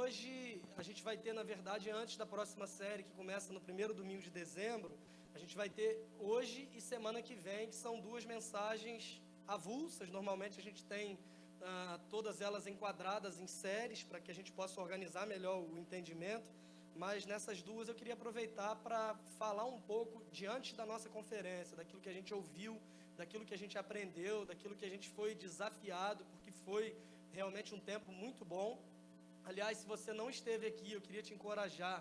hoje a gente vai ter, na verdade, antes da próxima série, que começa no primeiro domingo de dezembro, a gente vai ter hoje e semana que vem, que são duas mensagens avulsas. Normalmente a gente tem todas elas enquadradas em séries, para que a gente possa organizar melhor o entendimento, mas nessas duas eu queria aproveitar para falar um pouco, diante da nossa conferência, daquilo que a gente ouviu, daquilo que a gente aprendeu, daquilo que a gente foi desafiado, porque foi realmente um tempo muito bom. Aliás, se você não esteve aqui, eu queria te encorajar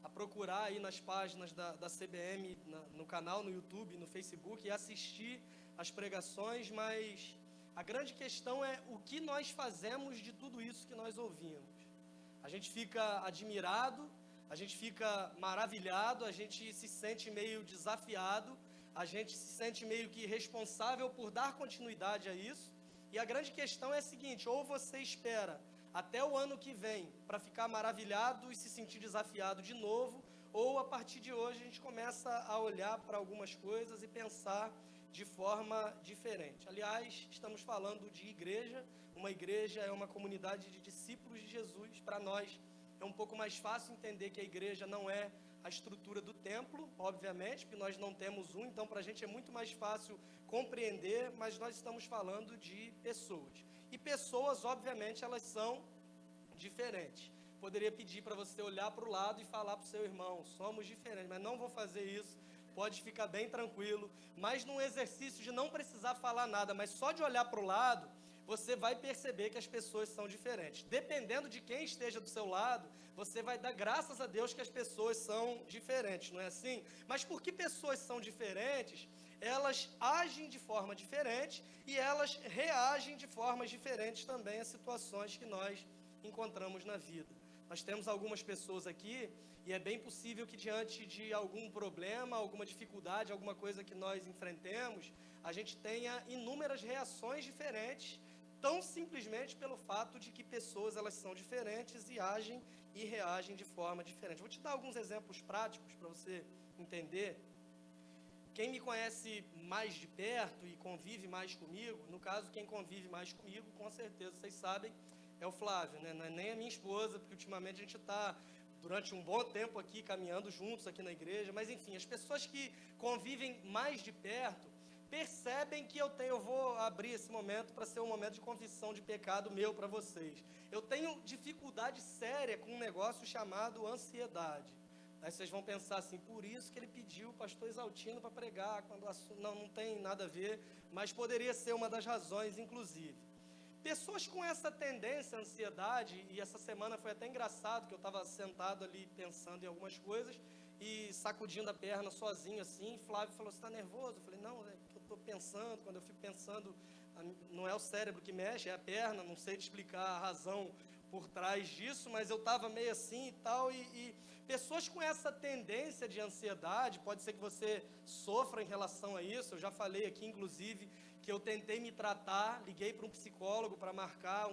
a procurar aí nas páginas da CBM, no canal, no YouTube, no Facebook, e assistir as pregações, mas a grande questão é o que nós fazemos de tudo isso que nós ouvimos. A gente fica admirado, a gente fica maravilhado, a gente se sente meio desafiado, a gente se sente meio que responsável por dar continuidade a isso, e a grande questão é a seguinte: ou você espera até o ano que vem para ficar maravilhado e se sentir desafiado de novo, ou a partir de hoje a gente começa a olhar para algumas coisas e pensar de forma diferente. Aliás, estamos falando de igreja. Uma igreja é uma comunidade de discípulos de Jesus. Para nós é um pouco mais fácil entender que a igreja não é a estrutura do templo, obviamente, porque nós não temos um, então para a gente é muito mais fácil compreender, mas nós estamos falando de pessoas. E pessoas, obviamente, elas são diferentes. Poderia pedir para você olhar para o lado e falar para o seu irmão: somos diferentes, mas não vou fazer isso, pode ficar bem tranquilo. Mas num exercício de não precisar falar nada, mas só de olhar para o lado, você vai perceber que as pessoas são diferentes. Dependendo de quem esteja do seu lado, você vai dar graças a Deus que as pessoas são diferentes, não é assim? Mas por que pessoas são diferentes? Elas agem de forma diferente e elas reagem de formas diferentes também a situações que nós encontramos na vida. Nós temos algumas pessoas aqui e é bem possível que diante de algum problema, alguma dificuldade, alguma coisa que nós enfrentemos, a gente tenha inúmeras reações diferentes, tão simplesmente pelo fato de que pessoas elas são diferentes e agem e reagem de forma diferente. Vou te dar alguns exemplos práticos para você entender. Quem me conhece mais de perto e convive mais comigo, no caso, quem convive mais comigo, com certeza vocês sabem, é o Flávio, né? Não é nem a minha esposa, porque ultimamente a gente está, durante um bom tempo aqui, caminhando juntos aqui na igreja, mas enfim, as pessoas que convivem mais de perto, percebem que eu vou abrir esse momento para ser um momento de confissão de pecado meu para vocês. Eu tenho dificuldade séria com um negócio chamado ansiedade. Aí vocês vão pensar assim: por isso que ele pediu o pastor Exaltino para pregar, quando o assunto não tem nada a ver, mas poderia ser uma das razões, inclusive. Pessoas com essa tendência à ansiedade, e essa semana foi até engraçado, que eu estava sentado ali pensando em algumas coisas, e sacudindo a perna sozinho assim, Flávio falou: você está nervoso? Eu falei: não, é que eu estou pensando. Quando eu fico pensando, não é o cérebro que mexe, é a perna, não sei te explicar a razão por trás disso, mas eu estava meio assim e tal, e pessoas com essa tendência de ansiedade, pode ser que você sofra em relação a isso. Eu já falei aqui, inclusive, que eu tentei me tratar, liguei para um psicólogo para marcar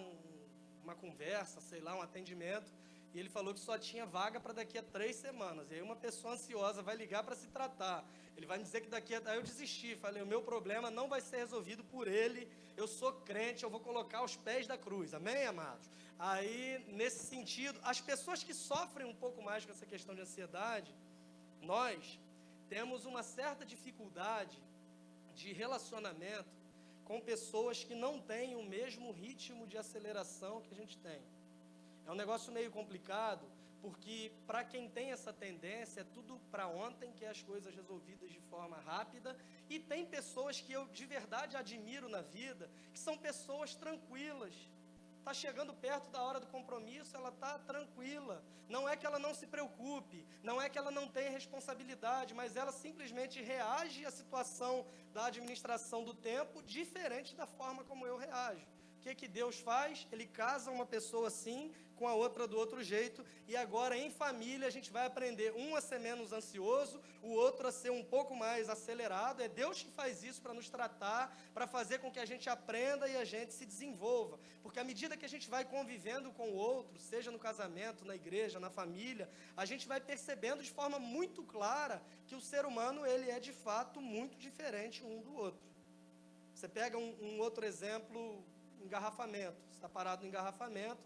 uma conversa, sei lá, um atendimento, e ele falou que só tinha vaga para daqui a 3 semanas. E aí uma pessoa ansiosa vai ligar para se tratar, ele vai me dizer que daqui a... Aí eu desisti, falei: o meu problema não vai ser resolvido por ele, eu sou crente, eu vou colocar os pés da cruz, amém, amados? Aí, nesse sentido, as pessoas que sofrem um pouco mais com essa questão de ansiedade, nós temos uma certa dificuldade de relacionamento com pessoas que não têm o mesmo ritmo de aceleração que a gente tem. É um negócio meio complicado, porque para quem tem essa tendência, é tudo para ontem, que é as coisas resolvidas de forma rápida, e tem pessoas que eu de verdade admiro na vida, que são pessoas tranquilas. Está chegando perto da hora do compromisso, ela está tranquila. Não é que ela não se preocupe, não é que ela não tenha responsabilidade, mas ela simplesmente reage à situação da administração do tempo diferente da forma como eu reajo. O que Deus faz? Ele casa uma pessoa assim com a outra do outro jeito, e agora em família a gente vai aprender um a ser menos ansioso, o outro a ser um pouco mais acelerado. É Deus que faz isso para nos tratar, para fazer com que a gente aprenda e a gente se desenvolva, porque à medida que a gente vai convivendo com o outro, seja no casamento, na igreja, na família, a gente vai percebendo de forma muito clara que o ser humano ele é de fato muito diferente um do outro. Você pega um outro exemplo: engarrafamento. Você está parado no engarrafamento,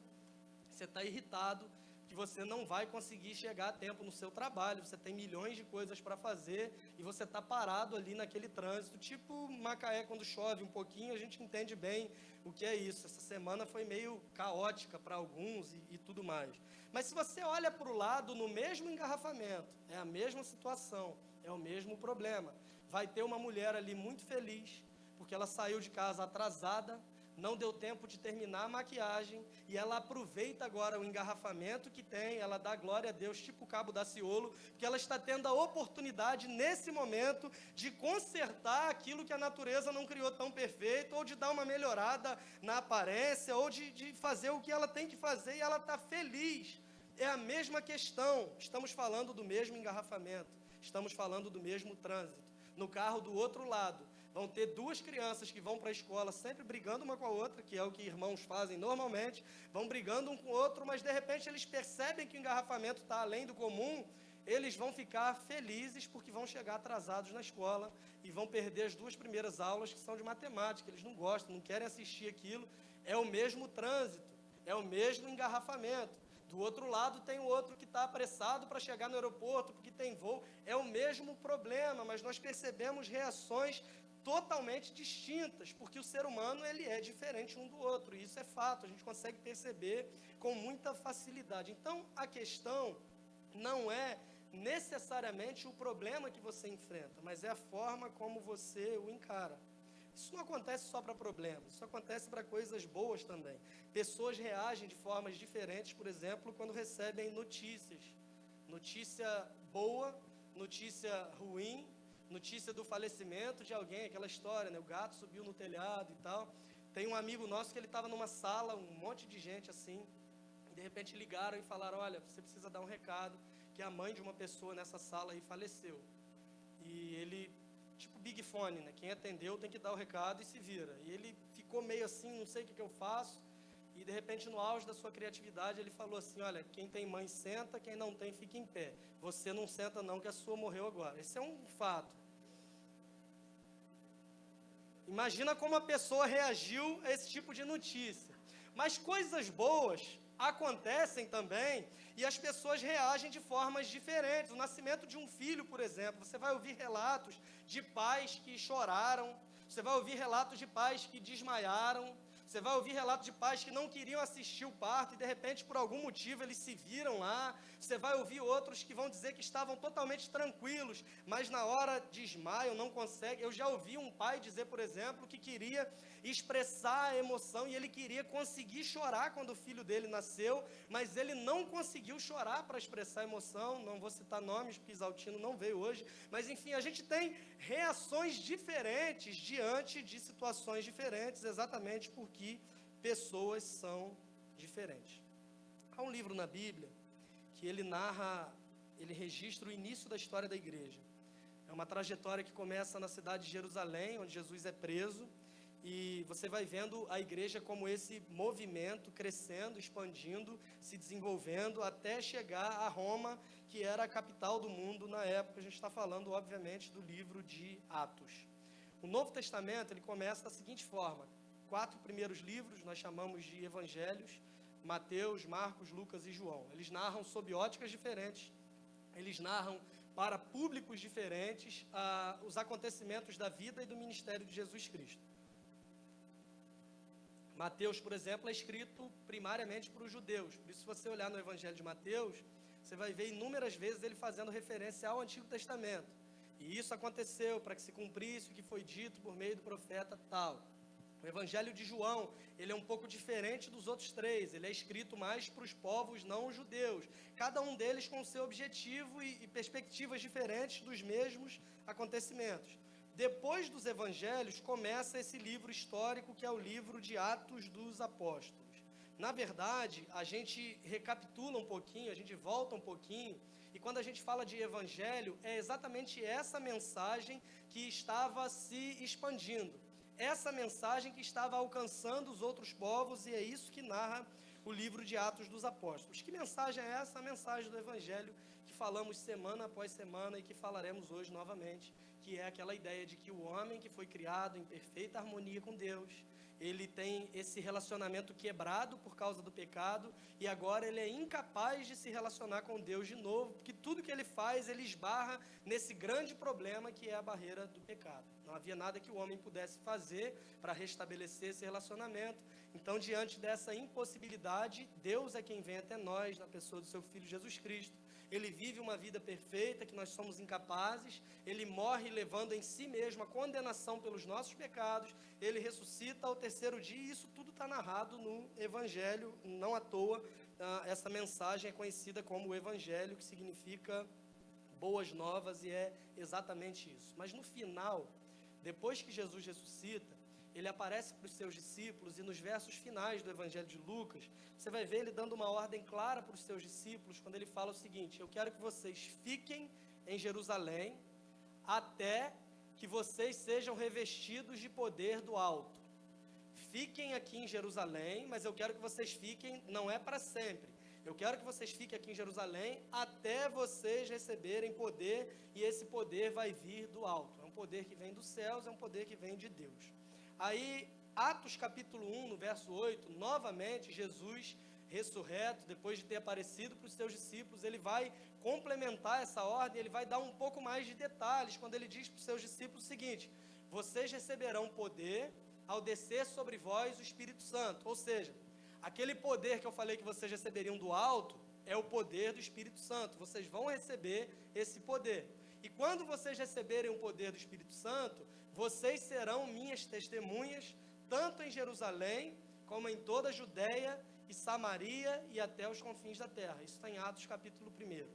você está irritado, que você não vai conseguir chegar a tempo no seu trabalho, você tem milhões de coisas para fazer e você está parado ali naquele trânsito, tipo Macaé quando chove um pouquinho, a gente entende bem o que é isso. Essa semana foi meio caótica para alguns e tudo mais. Mas se você olha para o lado, no mesmo engarrafamento, é a mesma situação, é o mesmo problema. Vai ter uma mulher ali muito feliz, porque ela saiu de casa atrasada, não deu tempo de terminar a maquiagem, e ela aproveita agora o engarrafamento que tem, ela dá glória a Deus, tipo o Cabo Daciolo, porque ela está tendo a oportunidade, nesse momento, de consertar aquilo que a natureza não criou tão perfeito, ou de dar uma melhorada na aparência, ou de fazer o que ela tem que fazer, e ela está feliz. É a mesma questão, estamos falando do mesmo engarrafamento, estamos falando do mesmo trânsito. No carro do outro lado, vão ter duas crianças que vão para a escola sempre brigando uma com a outra, que é o que irmãos fazem normalmente, vão brigando um com o outro, mas de repente eles percebem que o engarrafamento está além do comum, eles vão ficar felizes porque vão chegar atrasados na escola e vão perder as duas primeiras aulas que são de matemática, eles não gostam, não querem assistir aquilo, é o mesmo trânsito, é o mesmo engarrafamento. Do outro lado tem o outro que está apressado para chegar no aeroporto porque tem voo, é o mesmo problema, mas nós percebemos reações totalmente distintas, porque o ser humano ele é diferente um do outro, e isso é fato, a gente consegue perceber com muita facilidade. Então, a questão não é necessariamente o problema que você enfrenta, mas é a forma como você o encara. Isso não acontece só para problemas, isso acontece para coisas boas também. Pessoas reagem de formas diferentes, por exemplo, quando recebem notícias. Notícia boa, notícia ruim, notícia do falecimento de alguém, aquela história, né? O gato subiu no telhado e tal. Tem um amigo nosso que ele estava numa sala, um monte de gente assim, e de repente ligaram e falaram, olha, você precisa dar um recado, que a mãe de uma pessoa nessa sala aí faleceu. E ele, tipo Big Fone, né? Quem atendeu tem que dar o recado e se vira. E ele ficou meio assim, não sei o que eu faço, e de repente no auge da sua criatividade ele falou assim, olha, quem tem mãe senta, quem não tem fica em pé. Você não senta não, que a sua morreu agora. Esse é um fato. Imagina como a pessoa reagiu a esse tipo de notícia. Mas coisas boas acontecem também e as pessoas reagem de formas diferentes. O nascimento de um filho, por exemplo, você vai ouvir relatos de pais que choraram, você vai ouvir relatos de pais que desmaiaram, você vai ouvir relatos de pais que não queriam assistir o parto e de repente por algum motivo eles se viram lá. Você vai ouvir outros que vão dizer que estavam totalmente tranquilos, mas na hora desmaiam, não conseguem. Eu já ouvi um pai dizer, por exemplo, que queria expressar a emoção e ele queria conseguir chorar quando o filho dele nasceu, mas ele não conseguiu chorar para expressar a emoção. Não vou citar nomes, porque Isaltino não veio hoje, mas enfim, a gente tem reações diferentes diante de situações diferentes, exatamente porque pessoas são diferentes. Há um livro na Bíblia que ele narra, ele registra o início da história da igreja. É uma trajetória que começa na cidade de Jerusalém, onde Jesus é preso, e você vai vendo a igreja como esse movimento crescendo, expandindo, se desenvolvendo, até chegar a Roma, que era a capital do mundo na época. A gente está falando, obviamente, do livro de Atos. O Novo Testamento, ele começa da seguinte forma: 4 primeiros livros nós chamamos de evangelhos, Mateus, Marcos, Lucas e João. Eles narram sob óticas diferentes, eles narram para públicos diferentes os acontecimentos da vida e do ministério de Jesus Cristo. Mateus, por exemplo, é escrito primariamente para os judeus. Por isso, se você olhar no Evangelho de Mateus, você vai ver inúmeras vezes ele fazendo referência ao Antigo Testamento. E isso aconteceu para que se cumprisse o que foi dito por meio do profeta tal. O Evangelho de João, ele é um pouco diferente dos outros 3. Ele é escrito mais para os povos não judeus. Cada um deles com seu objetivo e perspectivas diferentes dos mesmos acontecimentos. Depois dos evangelhos, começa esse livro histórico, que é o livro de Atos dos Apóstolos. Na verdade, a gente recapitula um pouquinho, a gente volta um pouquinho, e quando a gente fala de evangelho, é exatamente essa mensagem que estava se expandindo. Essa mensagem que estava alcançando os outros povos, e é isso que narra o livro de Atos dos Apóstolos. Que mensagem é essa? A mensagem do evangelho que falamos semana após semana e que falaremos hoje novamente, que é aquela ideia de que o homem que foi criado em perfeita harmonia com Deus, ele tem esse relacionamento quebrado por causa do pecado e agora ele é incapaz de se relacionar com Deus de novo, porque tudo que ele faz, ele esbarra nesse grande problema que é a barreira do pecado. Não havia nada que o homem pudesse fazer para restabelecer esse relacionamento. Então, diante dessa impossibilidade, Deus é quem vem até nós, na pessoa do seu Filho Jesus Cristo. Ele vive uma vida perfeita, que nós somos incapazes, ele morre levando em si mesmo a condenação pelos nossos pecados, ele ressuscita ao terceiro dia, e isso tudo está narrado no Evangelho, não à toa, essa mensagem é conhecida como o Evangelho, que significa boas novas, e é exatamente isso. Mas no final, depois que Jesus ressuscita, ele aparece para os seus discípulos, e nos versos finais do Evangelho de Lucas, você vai ver ele dando uma ordem clara para os seus discípulos, quando ele fala o seguinte: eu quero que vocês fiquem em Jerusalém, até que vocês sejam revestidos de poder do alto. Fiquem aqui em Jerusalém, mas eu quero que vocês fiquem, não é para sempre. Eu quero que vocês fiquem aqui em Jerusalém, até vocês receberem poder, e esse poder vai vir do alto. É um poder que vem dos céus, é um poder que vem de Deus. Aí, Atos capítulo 1, no verso 8, novamente, Jesus ressurreto, depois de ter aparecido para os seus discípulos, ele vai complementar essa ordem, ele vai dar um pouco mais de detalhes, quando ele diz para os seus discípulos o seguinte: vocês receberão poder ao descer sobre vós o Espírito Santo. Ou seja, aquele poder que eu falei que vocês receberiam do alto, é o poder do Espírito Santo. Vocês vão receber esse poder. E quando vocês receberem o poder do Espírito Santo, vocês serão minhas testemunhas, tanto em Jerusalém, como em toda a Judéia e Samaria e até os confins da terra. Isso está em Atos capítulo 1.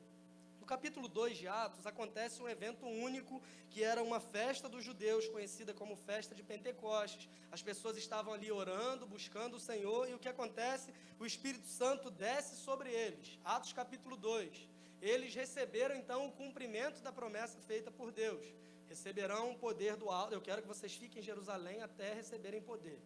No capítulo 2 de Atos, acontece um evento único, que era uma festa dos judeus, conhecida como festa de Pentecostes. As pessoas estavam ali orando, buscando o Senhor, e o que acontece? O Espírito Santo desce sobre eles. Atos capítulo 2. Eles receberam então o cumprimento da promessa feita por Deus. Receberão o poder do alto. Eu quero que vocês fiquem em Jerusalém até receberem poder.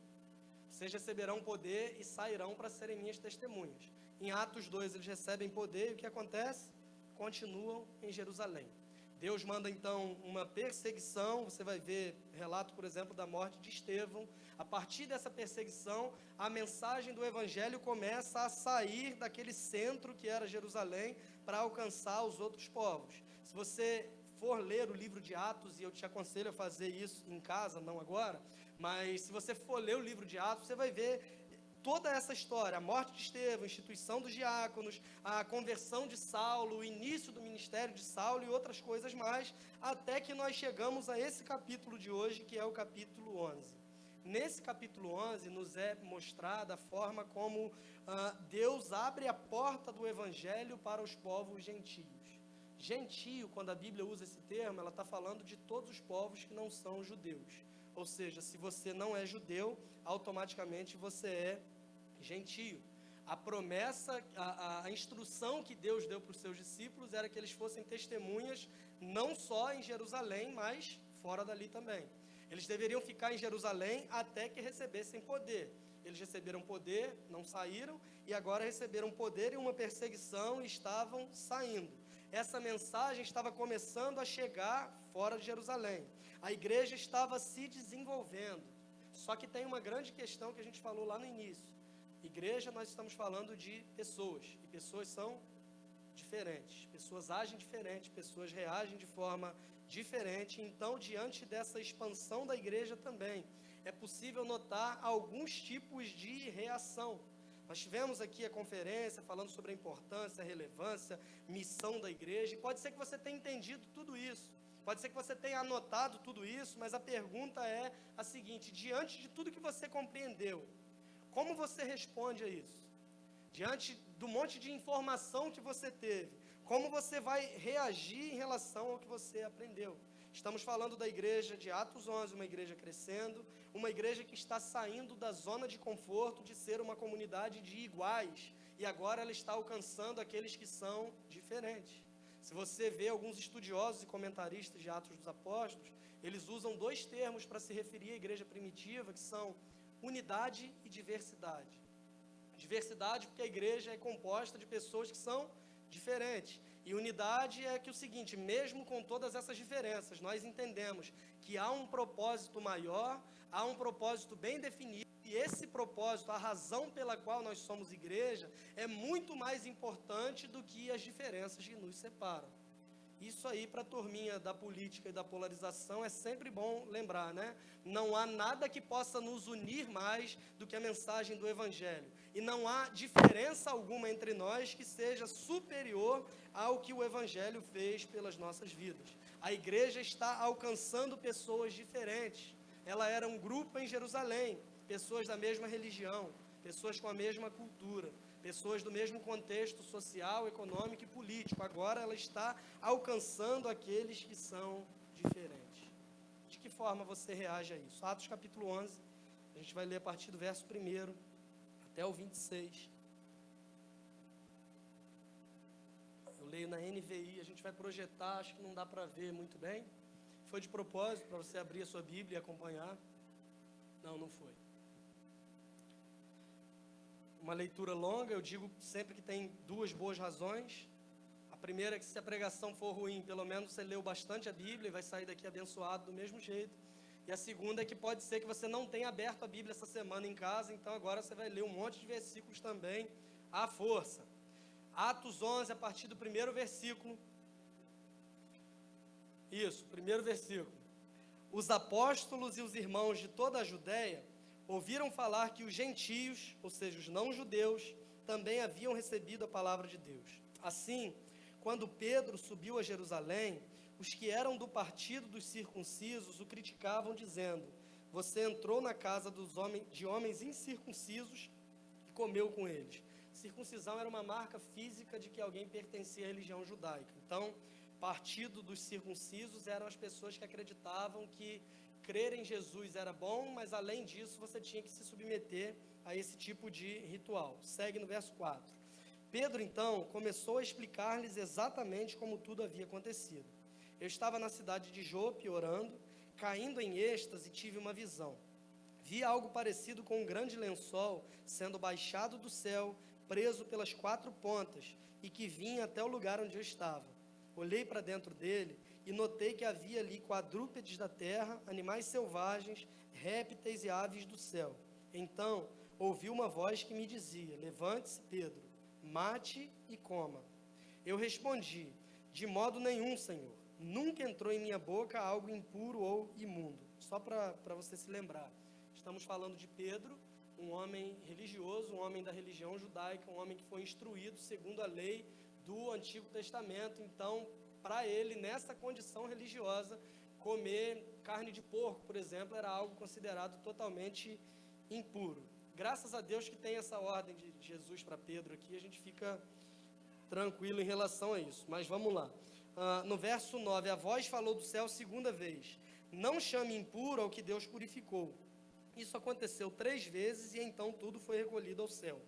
Vocês receberão poder e sairão para serem minhas testemunhas. Em Atos 2 eles recebem poder, e o que acontece? Continuam em Jerusalém. Deus manda então uma perseguição. Você vai ver relato, por exemplo, da morte de Estevão. A partir dessa perseguição, a mensagem do Evangelho começa a sair daquele centro que era Jerusalém, para alcançar os outros povos. Se você for ler o livro de Atos, e eu te aconselho a fazer isso em casa, não agora, mas se você for ler o livro de Atos, você vai ver toda essa história: a morte de Estevão, a instituição dos diáconos, a conversão de Saulo, o início do ministério de Saulo e outras coisas mais, até que nós chegamos a esse capítulo de hoje, que é o capítulo 11. Nesse capítulo 11 nos é mostrada a forma como Deus abre a porta do Evangelho para os povos gentios. Gentio, quando a Bíblia usa esse termo, ela está falando de todos os povos que não são judeus. Ou seja, se você não é judeu, automaticamente você é gentio. A promessa, a instrução que Deus deu para os seus discípulos era que eles fossem testemunhas, não só em Jerusalém, mas fora dali também. Eles deveriam ficar em Jerusalém até que recebessem poder. Eles receberam poder, não saíram, e agora receberam poder em uma perseguição e estavam saindo. Essa mensagem estava começando a chegar fora de Jerusalém. A igreja estava se desenvolvendo. Só que tem uma grande questão que a gente falou lá no início. Igreja, nós estamos falando de pessoas, e pessoas são diferentes. Pessoas agem diferente, pessoas reagem de forma diferente. Então, diante dessa expansão da igreja também, é possível notar alguns tipos de reação. Nós tivemos aqui a conferência falando sobre a importância, a relevância, missão da igreja, e pode ser que você tenha entendido tudo isso, pode ser que você tenha anotado tudo isso, mas a pergunta é a seguinte: diante de tudo que você compreendeu, como você responde a isso? Diante do monte de informação que você teve, como você vai reagir em relação ao que você aprendeu? Estamos falando da igreja de Atos 11, uma igreja crescendo, uma igreja que está saindo da zona de conforto de ser uma comunidade de iguais, e agora ela está alcançando aqueles que são diferentes. Se você vê alguns estudiosos e comentaristas de Atos dos Apóstolos, eles usam dois termos para se referir à igreja primitiva, que são unidade e diversidade. Diversidade porque a igreja é composta de pessoas que são diferentes. E unidade é que o seguinte, mesmo com todas essas diferenças, nós entendemos que há um propósito maior, há um propósito bem definido, e esse propósito, a razão pela qual nós somos igreja, é muito mais importante do que as diferenças que nos separam. Isso aí, para a turminha da política e da polarização, é sempre bom lembrar, né? Não há nada que possa nos unir mais do que a mensagem do Evangelho. E não há diferença alguma entre nós que seja superior ao que o Evangelho fez pelas nossas vidas. A igreja está alcançando pessoas diferentes. Ela era um grupo em Jerusalém, pessoas da mesma religião, pessoas com a mesma cultura, pessoas do mesmo contexto social, econômico e político. Agora ela está alcançando aqueles que são diferentes. De que forma você reage a isso? Atos capítulo 11, a gente vai ler a partir do verso 1 até o 26. Eu leio na NVI, a gente vai projetar, acho que não dá para ver muito bem. Foi de propósito, para você abrir a sua Bíblia e acompanhar. Não foi. Uma leitura longa, eu digo sempre que tem duas boas razões. A primeira é que se a pregação for ruim, pelo menos você leu bastante a Bíblia e vai sair daqui abençoado do mesmo jeito. E a segunda é que pode ser que você não tenha aberto a Bíblia essa semana em casa, então agora você vai ler um monte de versículos também à força. Atos 11, a partir do primeiro versículo. Isso, primeiro versículo. Os apóstolos e os irmãos de toda a Judéia ouviram falar que os gentios, ou seja, os não-judeus, também haviam recebido a palavra de Deus. Assim, quando Pedro subiu a Jerusalém, os que eram do partido dos circuncisos o criticavam, dizendo: você entrou na casa de homens incircuncisos e comeu com eles. Circuncisão era uma marca física de que alguém pertencia à religião judaica. Então, partido dos circuncisos eram as pessoas que acreditavam que crer em Jesus era bom, mas além disso você tinha que se submeter a esse tipo de ritual. Segue no verso 4. Pedro então começou a explicar-lhes exatamente como tudo havia acontecido. Eu estava na cidade de Jope orando, caindo em êxtase, tive uma visão. Vi algo parecido com um grande lençol sendo baixado do céu, preso pelas 4 pontas, e que vinha até o lugar onde eu estava. Olhei para dentro dele e notei que havia ali quadrúpedes da terra, animais selvagens, répteis e aves do céu. Então, ouvi uma voz que me dizia: levante-se, Pedro, mate e coma. Eu respondi: de modo nenhum, Senhor. Nunca entrou em minha boca algo impuro ou imundo. Só para você se lembrar. Estamos falando de Pedro, um homem religioso, um homem da religião judaica, um homem que foi instruído segundo a lei do Antigo Testamento. Então, para ele, nessa condição religiosa, comer carne de porco, por exemplo, era algo considerado totalmente impuro. Graças a Deus que tem essa ordem de Jesus para Pedro aqui, a gente fica tranquilo em relação a isso. Mas vamos lá. No verso 9, a voz falou do céu segunda vez: não chame impuro ao que Deus purificou. Isso aconteceu 3 vezes e então tudo foi recolhido ao céu.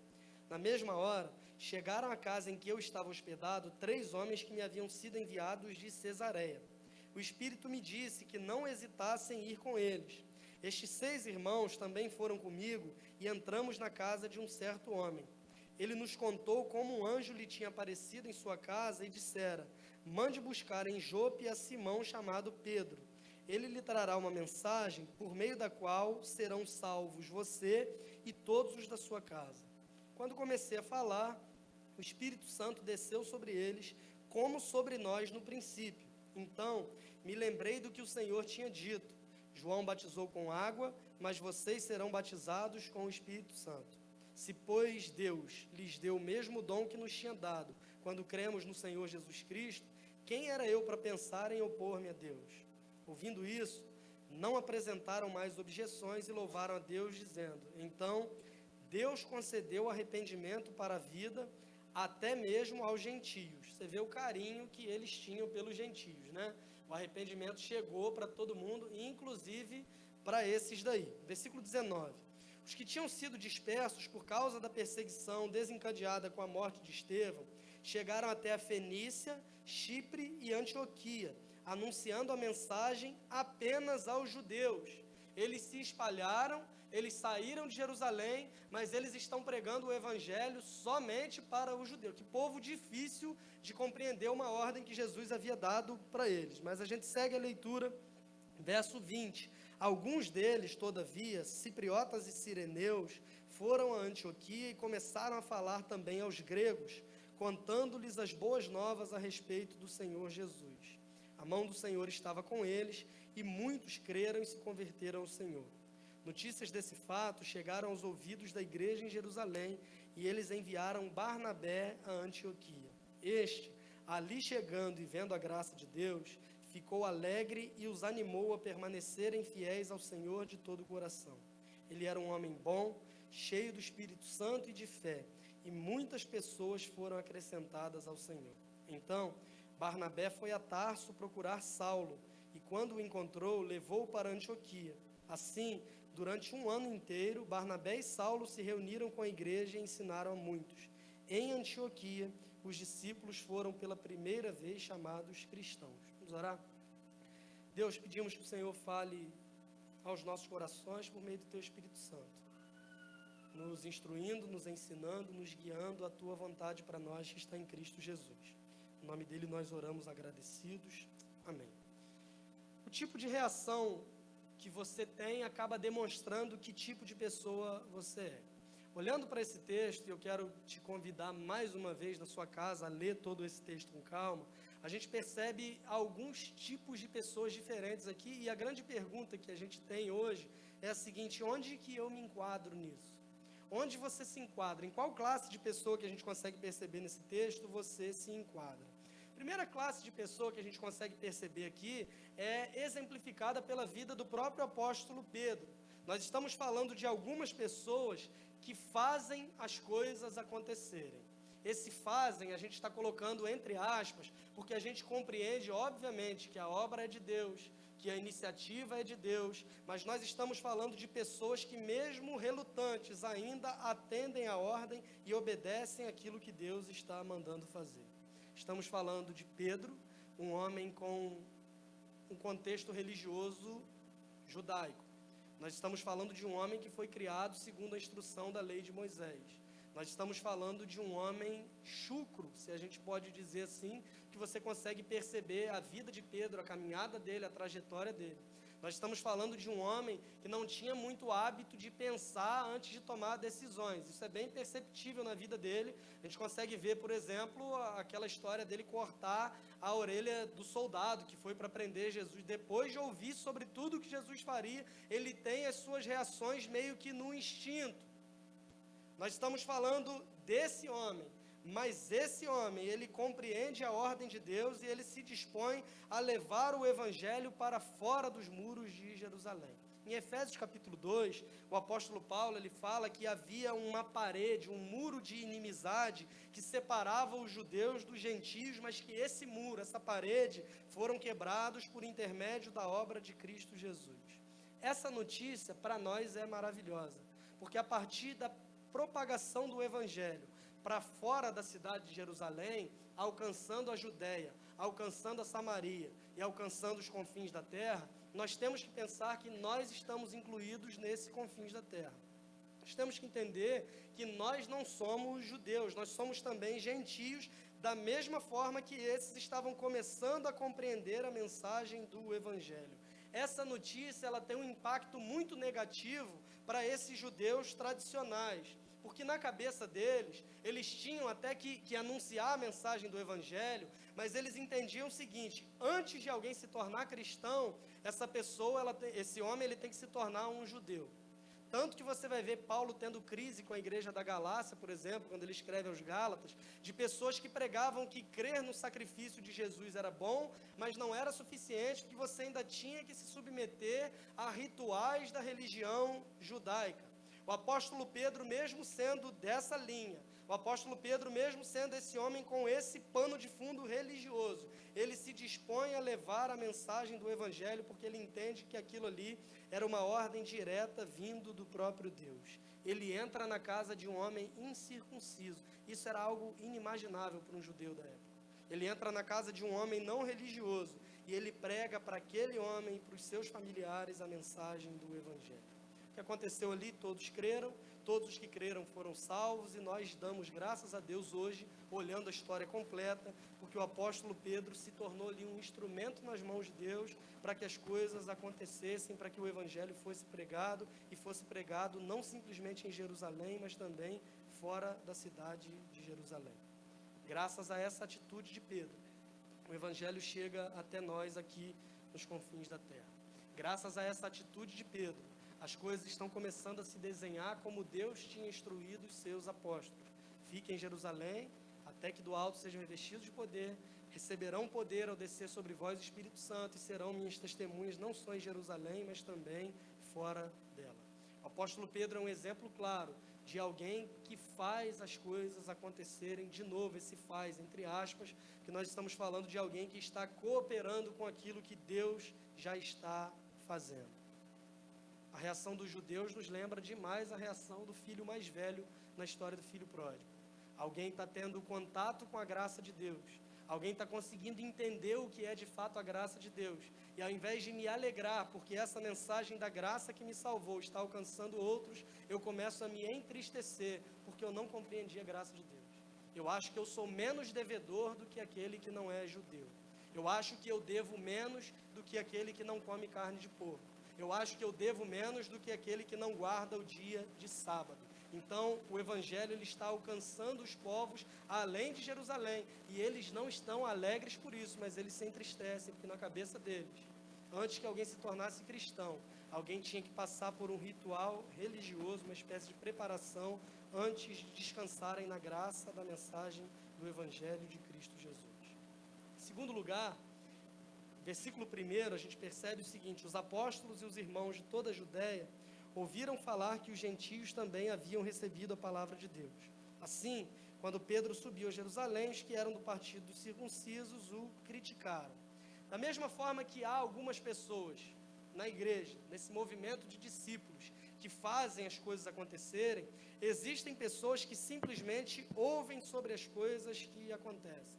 Na mesma hora, chegaram à casa em que eu estava hospedado 3 homens que me haviam sido enviados de Cesareia. O Espírito me disse que não hesitasse em ir com eles. Estes 6 irmãos também foram comigo e entramos na casa de um certo homem. Ele nos contou como um anjo lhe tinha aparecido em sua casa e dissera: mande buscar em Jope a Simão chamado Pedro. Ele lhe trará uma mensagem por meio da qual serão salvos você e todos os da sua casa. Quando comecei a falar, o Espírito Santo desceu sobre eles, como sobre nós no princípio. Então, me lembrei do que o Senhor tinha dito: João batizou com água, mas vocês serão batizados com o Espírito Santo. Se, pois, Deus lhes deu o mesmo dom que nos tinha dado, quando cremos no Senhor Jesus Cristo, quem era eu para pensar em opor-me a Deus? Ouvindo isso, não apresentaram mais objeções e louvaram a Deus, dizendo: então, Deus concedeu arrependimento para a vida, até mesmo aos gentios. Você vê o carinho que eles tinham pelos gentios, né? O arrependimento chegou para todo mundo, inclusive para esses daí. Versículo 19. Os que tinham sido dispersos por causa da perseguição desencadeada com a morte de Estevão, chegaram até a Fenícia, Chipre e Antioquia, anunciando a mensagem apenas aos judeus. Eles se espalharam eles saíram de Jerusalém, mas eles estão pregando o evangelho somente para os judeus. Que povo difícil de compreender uma ordem que Jesus havia dado para eles. Mas a gente segue a leitura, verso 20. Alguns deles, todavia, cipriotas e cireneus, foram a Antioquia e começaram a falar também aos gregos, contando-lhes as boas novas a respeito do Senhor Jesus. A mão do Senhor estava com eles, e muitos creram e se converteram ao Senhor. Notícias desse fato chegaram aos ouvidos da igreja em Jerusalém, e eles enviaram Barnabé a Antioquia. Este, ali chegando e vendo a graça de Deus, ficou alegre e os animou a permanecerem fiéis ao Senhor de todo o coração. Ele era um homem bom, cheio do Espírito Santo e de fé, e muitas pessoas foram acrescentadas ao Senhor. Então, Barnabé foi a Tarso procurar Saulo, e quando o encontrou, levou-o para Antioquia. Assim, durante um ano inteiro, Barnabé e Saulo se reuniram com a igreja e ensinaram a muitos. Em Antioquia, os discípulos foram pela primeira vez chamados cristãos. Vamos orar? Deus, pedimos que o Senhor fale aos nossos corações por meio do Teu Espírito Santo, nos instruindo, nos ensinando, nos guiando à Tua vontade para nós que está em Cristo Jesus. Em nome dele nós oramos agradecidos. Amém. O tipo de reação que você tem acaba demonstrando que tipo de pessoa você é. Olhando para esse texto, eu quero te convidar mais uma vez na sua casa a ler todo esse texto com calma. A gente percebe alguns tipos de pessoas diferentes aqui, e a grande pergunta que a gente tem hoje é a seguinte: onde que eu me enquadro nisso? Onde você se enquadra? Em qual classe de pessoa que a gente consegue perceber nesse texto você se enquadra? A primeira classe de pessoa que a gente consegue perceber aqui é exemplificada pela vida do próprio apóstolo Pedro. Nós estamos falando de algumas pessoas que fazem as coisas acontecerem. Esse fazem a gente está colocando entre aspas, porque a gente compreende, obviamente, que a obra é de Deus, que a iniciativa é de Deus, mas nós estamos falando de pessoas que, mesmo relutantes, ainda atendem a ordem e obedecem aquilo que Deus está mandando fazer. Estamos falando de Pedro, um homem com um contexto religioso judaico. Nós estamos falando de um homem que foi criado segundo a instrução da lei de Moisés. Nós estamos falando de um homem chucro, se a gente pode dizer assim, que você consegue perceber a vida de Pedro, a caminhada dele, a trajetória dele. Nós estamos falando de um homem que não tinha muito hábito de pensar antes de tomar decisões. Isso é bem perceptível na vida dele. A gente consegue ver, por exemplo, aquela história dele cortar a orelha do soldado que foi para prender Jesus. Depois de ouvir sobre tudo o que Jesus faria, ele tem as suas reações meio que no instinto. Nós estamos falando desse homem. Mas esse homem, ele compreende a ordem de Deus e ele se dispõe a levar o evangelho para fora dos muros de Jerusalém. Em Efésios capítulo 2, o apóstolo Paulo, ele fala que havia uma parede, um muro de inimizade que separava os judeus dos gentios, mas que esse muro, essa parede, foram quebrados por intermédio da obra de Cristo Jesus. Essa notícia, para nós, é maravilhosa, porque a partir da propagação do evangelho para fora da cidade de Jerusalém, alcançando a Judéia, alcançando a Samaria e alcançando os confins da terra, nós temos que pensar que nós estamos incluídos nesse confins da terra. Nós temos que entender que nós não somos judeus, nós somos também gentios, da mesma forma que esses estavam começando a compreender a mensagem do evangelho. Essa notícia ela tem um impacto muito negativo para esses judeus tradicionais, porque na cabeça deles, eles tinham até que anunciar a mensagem do evangelho, mas eles entendiam o seguinte: antes de alguém se tornar cristão, essa pessoa, esse homem, ele tem que se tornar um judeu. Tanto que você vai ver Paulo tendo crise com a igreja da Galácia, por exemplo, quando ele escreve aos Gálatas, de pessoas que pregavam que crer no sacrifício de Jesus era bom, mas não era suficiente, porque você ainda tinha que se submeter a rituais da religião judaica. O apóstolo Pedro, mesmo sendo dessa linha, o apóstolo Pedro, mesmo sendo esse homem com esse pano de fundo religioso, ele se dispõe a levar a mensagem do evangelho, porque ele entende que aquilo ali era uma ordem direta vindo do próprio Deus. Ele entra na casa de um homem incircunciso. Isso era algo inimaginável para um judeu da época. Ele entra na casa de um homem não religioso e ele prega para aquele homem e para os seus familiares a mensagem do evangelho. que aconteceu ali, todos creram, todos os que creram foram salvos, e nós damos graças a Deus hoje, olhando a história completa, porque o apóstolo Pedro se tornou ali um instrumento nas mãos de Deus, para que as coisas acontecessem, para que o evangelho fosse pregado, e fosse pregado não simplesmente em Jerusalém, mas também fora da cidade de Jerusalém. Graças a essa atitude de Pedro, o evangelho chega até nós aqui nos confins da terra. Graças a essa atitude de Pedro, as coisas estão começando a se desenhar como Deus tinha instruído os seus apóstolos. Fiquem em Jerusalém, até que do alto sejam revestidos de poder, receberão poder ao descer sobre vós o Espírito Santo, e serão minhas testemunhas, não só em Jerusalém, mas também fora dela. O apóstolo Pedro é um exemplo claro de alguém que faz as coisas acontecerem. De novo, esse faz, entre aspas, que nós estamos falando de alguém que está cooperando com aquilo que Deus já está fazendo. A reação dos judeus nos lembra demais a reação do filho mais velho na história do filho pródigo. Alguém está tendo contato com a graça de Deus. Alguém está conseguindo entender o que é de fato a graça de Deus. E ao invés de me alegrar, porque essa mensagem da graça que me salvou está alcançando outros, eu começo a me entristecer, porque eu não compreendi a graça de Deus. Eu acho que eu sou menos devedor do que aquele que não é judeu. Eu acho que eu devo menos do que aquele que não come carne de porco. Eu acho que eu devo menos do que aquele que não guarda o dia de sábado. Então, o evangelho ele está alcançando os povos além de Jerusalém, e eles não estão alegres por isso, mas eles se entristecem, porque na cabeça deles, antes que alguém se tornasse cristão, alguém tinha que passar por um ritual religioso, uma espécie de preparação, antes de descansarem na graça da mensagem do evangelho de Cristo Jesus. Em segundo lugar, versículo 1, a gente percebe o seguinte: os apóstolos e os irmãos de toda a Judéia ouviram falar que os gentios também haviam recebido a palavra de Deus. Assim, quando Pedro subiu a Jerusalém, os que eram do partido dos circuncisos o criticaram. Da mesma forma que há algumas pessoas na igreja, nesse movimento de discípulos, que fazem as coisas acontecerem, existem pessoas que simplesmente ouvem sobre as coisas que acontecem.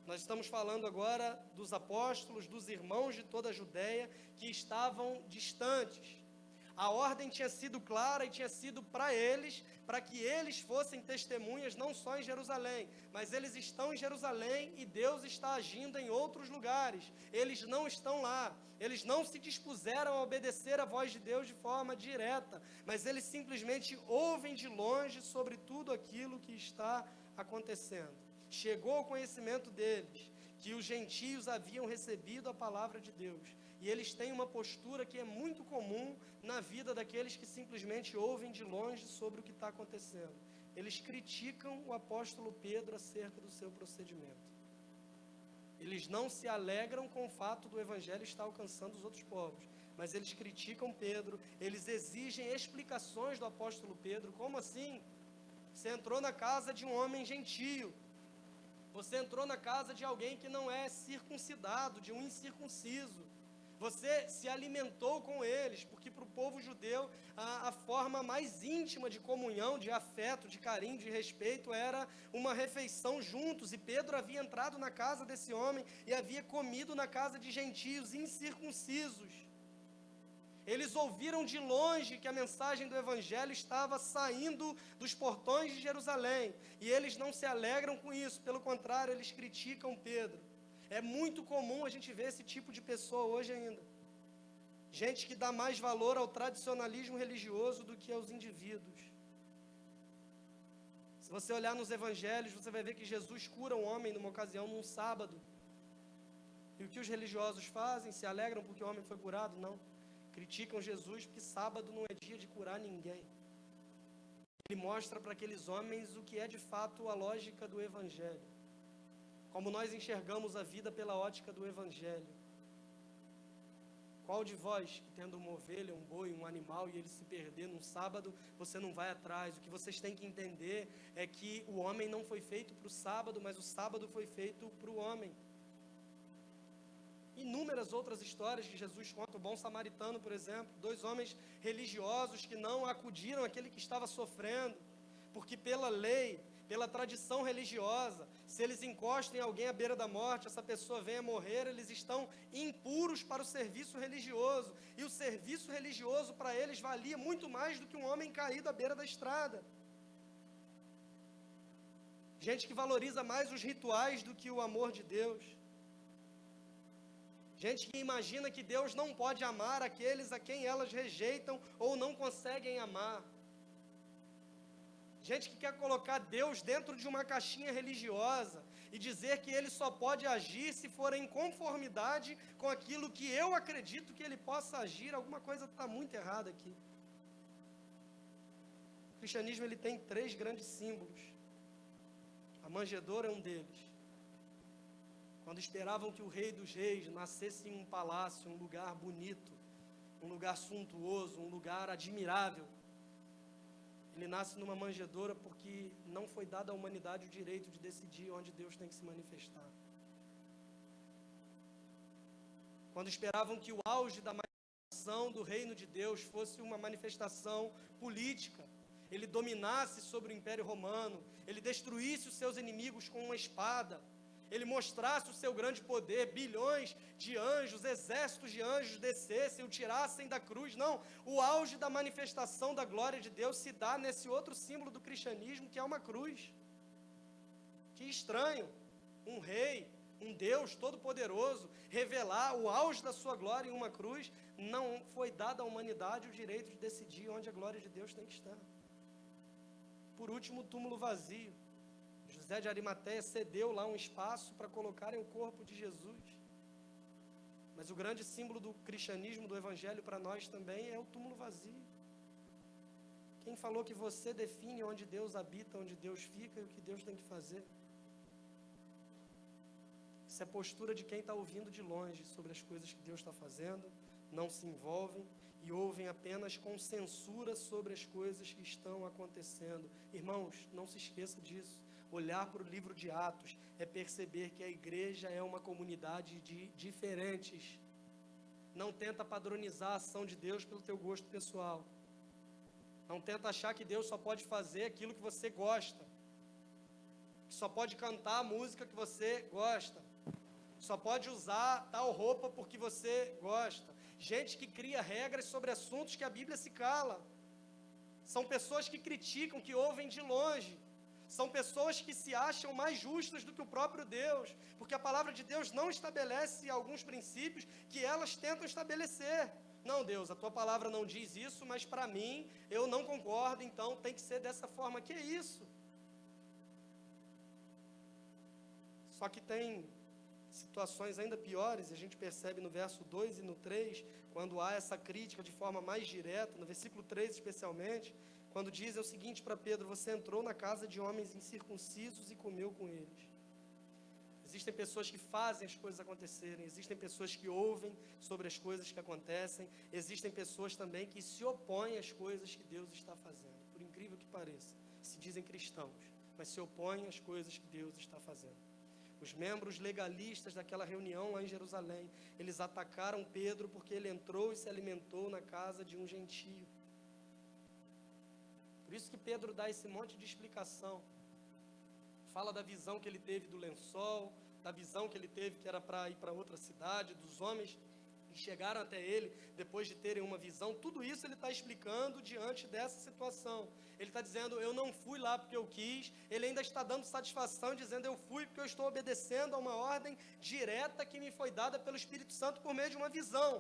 Nós estamos falando agora dos apóstolos, dos irmãos de toda a Judéia, que estavam distantes. A ordem tinha sido clara e tinha sido para eles, para que eles fossem testemunhas não só em Jerusalém, mas eles estão em Jerusalém e Deus está agindo em outros lugares. Eles não estão lá, eles não se dispuseram a obedecer a voz de Deus de forma direta, mas eles simplesmente ouvem de longe sobre tudo aquilo que está acontecendo. Chegou ao conhecimento deles que os gentios haviam recebido a palavra de Deus. E eles têm uma postura que é muito comum na vida daqueles que simplesmente ouvem de longe sobre o que está acontecendo. Eles criticam o apóstolo Pedro acerca do seu procedimento. Eles não se alegram com o fato do evangelho estar alcançando os outros povos, mas eles criticam Pedro, eles exigem explicações do apóstolo Pedro. Como assim? Você entrou na casa de um homem gentio. Você entrou na casa de alguém que não é circuncidado, de um incircunciso. Você se alimentou com eles, porque para o povo judeu a forma mais íntima de comunhão, de afeto, de carinho, de respeito era uma refeição juntos. E Pedro havia entrado na casa desse homem e havia comido na casa de gentios incircuncisos. Eles ouviram de longe que a mensagem do evangelho estava saindo dos portões de Jerusalém, e eles não se alegram com isso, pelo contrário, eles criticam Pedro. É muito comum a gente ver esse tipo de pessoa hoje ainda. Gente que dá mais valor ao tradicionalismo religioso do que aos indivíduos. Se você olhar nos evangelhos, você vai ver que Jesus cura um homem numa ocasião, num sábado. E o que os religiosos fazem? Se alegram porque o homem foi curado? Não. Criticam Jesus porque sábado não é dia de curar ninguém. Ele mostra para aqueles homens o que é de fato a lógica do evangelho. Como nós enxergamos a vida pela ótica do evangelho. Qual de vós, que tendo uma ovelha, um boi, um animal, e ele se perder num sábado, você não vai atrás? O que vocês têm que entender é que o homem não foi feito para o sábado, mas o sábado foi feito para o homem. Inúmeras outras histórias que Jesus conta, o bom samaritano, por exemplo, 2 homens religiosos que não acudiram àquele que estava sofrendo, porque pela lei, pela tradição religiosa, se eles encostam em alguém à beira da morte, essa pessoa venha morrer, eles estão impuros duros para o serviço religioso, e o serviço religioso para eles valia muito mais do que um homem caído à beira da estrada. Gente que valoriza mais os rituais do que o amor de Deus. Gente que imagina que Deus não pode amar aqueles a quem elas rejeitam ou não conseguem amar. Gente que quer colocar Deus dentro de uma caixinha religiosa e dizer que Ele só pode agir se for em conformidade com aquilo que eu acredito que Ele possa agir. Alguma coisa está muito errada aqui. O cristianismo ele tem 3 grandes símbolos. A manjedoura é um deles. Quando esperavam que o Rei dos Reis nascesse em um palácio, um lugar bonito, um lugar suntuoso, um lugar admirável, ele nasce numa manjedoura porque não foi dado à humanidade o direito de decidir onde Deus tem que se manifestar. Quando esperavam que o auge da manifestação do reino de Deus fosse uma manifestação política, ele dominasse sobre o Império Romano, ele destruísse os seus inimigos com uma espada, ele mostrasse o seu grande poder, bilhões de anjos, exércitos de anjos descessem, o tirassem da cruz. Não, o auge da manifestação da glória de Deus se dá nesse outro símbolo do cristianismo, que é uma cruz. Que estranho, um rei, um Deus todo-poderoso, revelar o auge da sua glória em uma cruz. Não foi dado à humanidade o direito de decidir onde a glória de Deus tem que estar. Por último, o túmulo vazio. José de Arimateia cedeu lá um espaço para colocarem o corpo de Jesus. Mas o grande símbolo do cristianismo, do evangelho para nós também é o túmulo vazio. Quem falou que você define onde Deus habita, onde Deus fica e o que Deus tem que fazer? Isso é postura de quem está ouvindo de longe sobre as coisas que Deus está fazendo, não se envolvem e ouvem apenas com censura sobre as coisas que estão acontecendo. Irmãos, não se esqueça disso. Olhar para o livro de Atos é perceber que a igreja é uma comunidade de diferentes. Não tenta padronizar a ação de Deus pelo teu gosto pessoal. Não tenta achar que Deus só pode fazer aquilo que você gosta. Que só pode cantar a música que você gosta. Só pode usar tal roupa porque você gosta. Gente que cria regras sobre assuntos que a Bíblia se cala. São pessoas que criticam, que ouvem de longe. São pessoas que se acham mais justas do que o próprio Deus, porque a palavra de Deus não estabelece alguns princípios que elas tentam estabelecer. Não, Deus, a tua palavra não diz isso, mas para mim, eu não concordo, então tem que ser dessa forma. Que é isso? Só que tem situações ainda piores, e a gente percebe no verso 2 e no 3, quando há essa crítica de forma mais direta, no versículo 3 especialmente, quando diz o seguinte para Pedro: você entrou na casa de homens incircuncisos e comeu com eles. Existem pessoas que fazem as coisas acontecerem, existem pessoas que ouvem sobre as coisas que acontecem, existem pessoas também que se opõem às coisas que Deus está fazendo, por incrível que pareça, se dizem cristãos, mas se opõem às coisas que Deus está fazendo. Os membros legalistas daquela reunião lá em Jerusalém, eles atacaram Pedro porque ele entrou e se alimentou na casa de um gentio. Por isso que Pedro dá esse monte de explicação. Fala da visão que ele teve do lençol, da visão que ele teve que era para ir para outra cidade, dos homens que chegaram até ele depois de terem uma visão. Tudo isso ele está explicando diante dessa situação. Ele está dizendo: eu não fui lá porque eu quis. Ele ainda está dando satisfação, dizendo: eu fui porque eu estou obedecendo a uma ordem direta que me foi dada pelo Espírito Santo por meio de uma visão.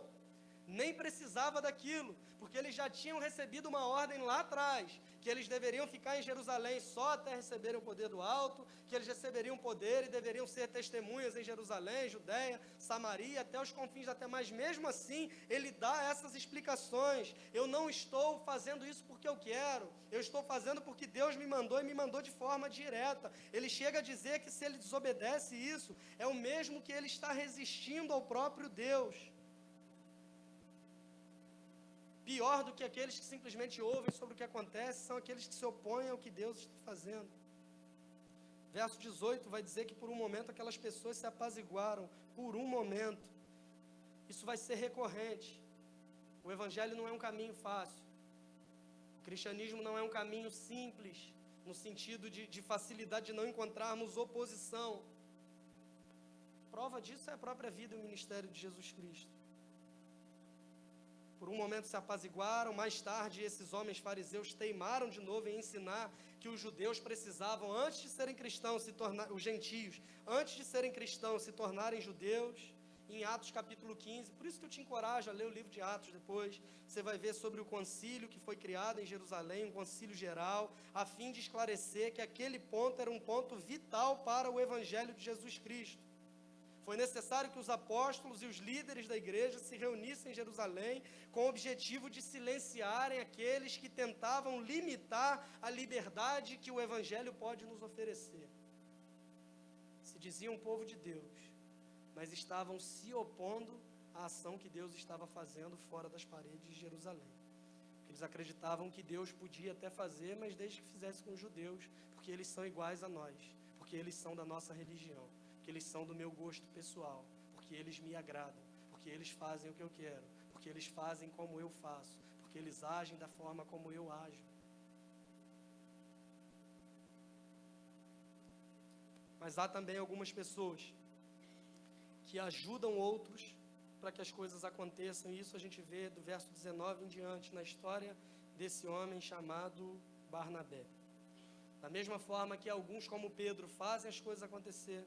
Nem precisava daquilo, porque eles já tinham recebido uma ordem lá atrás, que eles deveriam ficar em Jerusalém só até receberem o poder do alto, que eles receberiam poder e deveriam ser testemunhas em Jerusalém, Judeia, Samaria, até os confins da terra. Mas mesmo assim, ele dá essas explicações: eu não estou fazendo isso porque eu quero, eu estou fazendo porque Deus me mandou e me mandou de forma direta. Ele chega a dizer que se ele desobedece isso, é o mesmo que ele está resistindo ao próprio Deus. Pior do que aqueles que simplesmente ouvem sobre o que acontece, são aqueles que se opõem ao que Deus está fazendo. Verso 18 vai dizer que por um momento aquelas pessoas se apaziguaram, por um momento. Isso vai ser recorrente. O evangelho não é um caminho fácil. O cristianismo não é um caminho simples, no sentido de facilidade de não encontrarmos oposição. Prova disso é a própria vida e o ministério de Jesus Cristo. por um momento se apaziguaram. Mais tarde, esses homens fariseus teimaram de novo em ensinar que os judeus precisavam, antes de serem cristãos, os gentios, antes de serem cristãos, se tornarem judeus. Em Atos capítulo 15, por isso que eu te encorajo a ler o livro de Atos depois. Você vai ver sobre o concílio que foi criado em Jerusalém, um concílio geral, a fim de esclarecer que aquele ponto era um ponto vital para o evangelho de Jesus Cristo. Foi necessário que os apóstolos e os líderes da igreja se reunissem em Jerusalém com o objetivo de silenciarem aqueles que tentavam limitar a liberdade que o evangelho pode nos oferecer. Se diziam povo de Deus, mas estavam se opondo à ação que Deus estava fazendo fora das paredes de Jerusalém. Eles acreditavam que Deus podia até fazer, mas desde que fizesse com os judeus, porque eles são iguais a nós, porque eles são da nossa religião, porque eles são do meu gosto pessoal, porque eles me agradam, porque eles fazem o que eu quero, porque eles fazem como eu faço, porque eles agem da forma como eu ajo. Mas há também algumas pessoas que ajudam outros para que as coisas aconteçam, e isso a gente vê do verso 19 em diante, na história desse homem chamado Barnabé. Da mesma forma que alguns, como Pedro, fazem as coisas acontecer,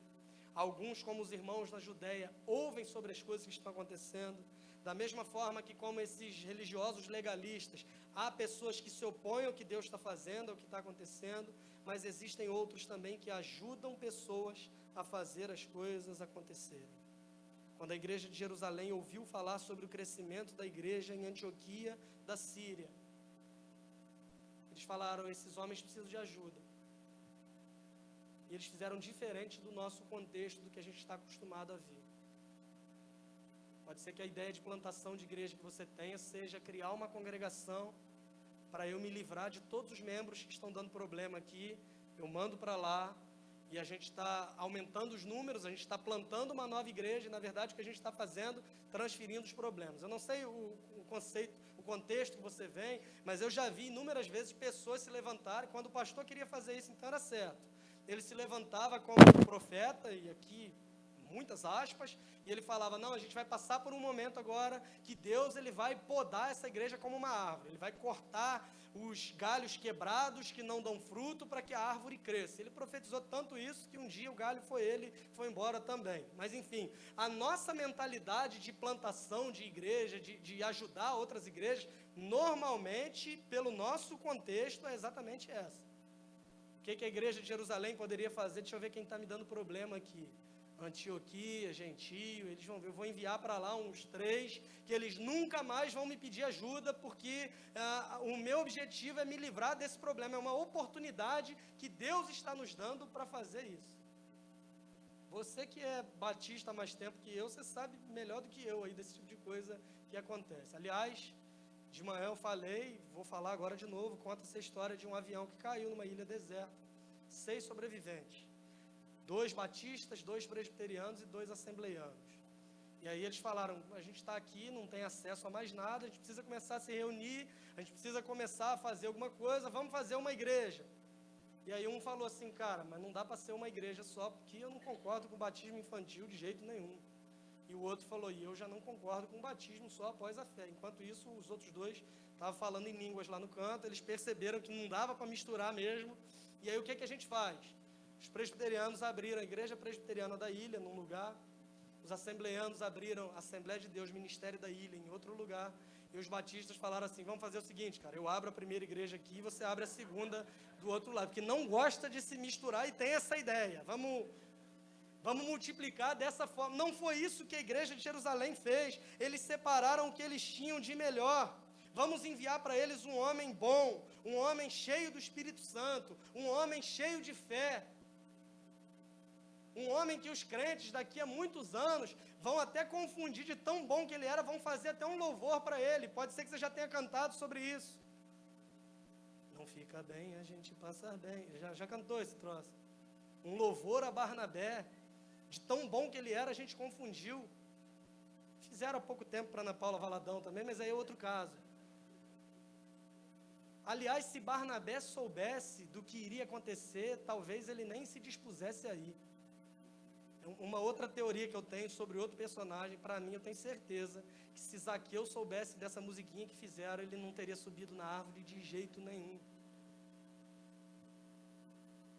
alguns, como os irmãos na Judéia, ouvem sobre as coisas que estão acontecendo, da mesma forma que, como esses religiosos legalistas, há pessoas que se opõem ao que Deus está fazendo, ao que está acontecendo, mas existem outros também que ajudam pessoas a fazer as coisas acontecerem. Quando a igreja de Jerusalém ouviu falar sobre o crescimento da igreja em Antioquia da Síria, eles falaram: esses homens precisam de ajuda. E eles fizeram diferente do nosso contexto, do que a gente está acostumado a ver. Pode ser que a ideia de plantação de igreja que você tenha seja criar uma congregação para eu me livrar de todos os membros que estão dando problema aqui, eu mando para lá, e a gente está aumentando os números, a gente está plantando uma nova igreja, e na verdade o que a gente está fazendo, transferindo os problemas. Eu não sei o conceito, o contexto que você vem, mas eu já vi inúmeras vezes pessoas se levantarem, quando o pastor queria fazer isso, então era certo. Ele se levantava como profeta, e aqui muitas aspas, e ele falava: não, a gente vai passar por um momento agora que Deus ele vai podar essa igreja como uma árvore, ele vai cortar os galhos quebrados que não dão fruto para que a árvore cresça. Ele profetizou tanto isso que um dia o galho foi embora também. Mas enfim, a nossa mentalidade de plantação de igreja, de ajudar outras igrejas, normalmente, pelo nosso contexto, é exatamente essa. O que a igreja de Jerusalém poderia fazer? Deixa eu ver quem está me dando problema aqui. Antioquia, Gentio, eles vão ver, eu vou enviar para lá uns 3, que eles nunca mais vão me pedir ajuda, porque o meu objetivo é me livrar desse problema, é uma oportunidade que Deus está nos dando para fazer isso. Você que é batista há mais tempo que eu, você sabe melhor do que eu aí desse tipo de coisa que acontece. Aliás, de manhã eu falei, vou falar agora de novo, conta essa história de um avião que caiu numa ilha deserta, 6 sobreviventes. 2 batistas, 2 presbiterianos e 2 assembleianos. E aí eles falaram: a gente está aqui, não tem acesso a mais nada, a gente precisa começar a se reunir, a gente precisa começar a fazer alguma coisa, vamos fazer uma igreja. E aí um falou assim: cara, mas não dá para ser uma igreja só, porque eu não concordo com o batismo infantil de jeito nenhum. E o outro falou: e eu já não concordo com o batismo só após a fé. Enquanto isso, os outros 2 estavam falando em línguas lá no canto, eles perceberam que não dava para misturar mesmo. E aí o que a gente faz? Os presbiterianos abriram a igreja presbiteriana da ilha, num lugar. Os assembleianos abriram a Assembleia de Deus, Ministério da Ilha, em outro lugar. E os batistas falaram assim: vamos fazer o seguinte, cara, eu abro a primeira igreja aqui e você abre a segunda do outro lado. Porque não gosta de se misturar e tem essa ideia. Vamos multiplicar dessa forma. Não foi isso que a igreja de Jerusalém fez. Eles separaram o que eles tinham de melhor. Vamos enviar para eles um homem bom, um homem cheio do Espírito Santo, um homem cheio de fé. Um homem que os crentes daqui a muitos anos vão até confundir de tão bom que ele era, vão fazer até um louvor para ele. Pode ser que você já tenha cantado sobre isso. Não fica bem a gente passar bem. Já cantou esse troço. Um louvor a Barnabé. De tão bom que ele era, a gente confundiu. Fizeram há pouco tempo para Ana Paula Valadão também, mas aí é outro caso. Aliás, se Barnabé soubesse do que iria acontecer, talvez ele nem se dispusesse a ir. Uma outra teoria que eu tenho sobre outro personagem, para mim, eu tenho certeza que se Zaqueu soubesse dessa musiquinha que fizeram, ele não teria subido na árvore de jeito nenhum.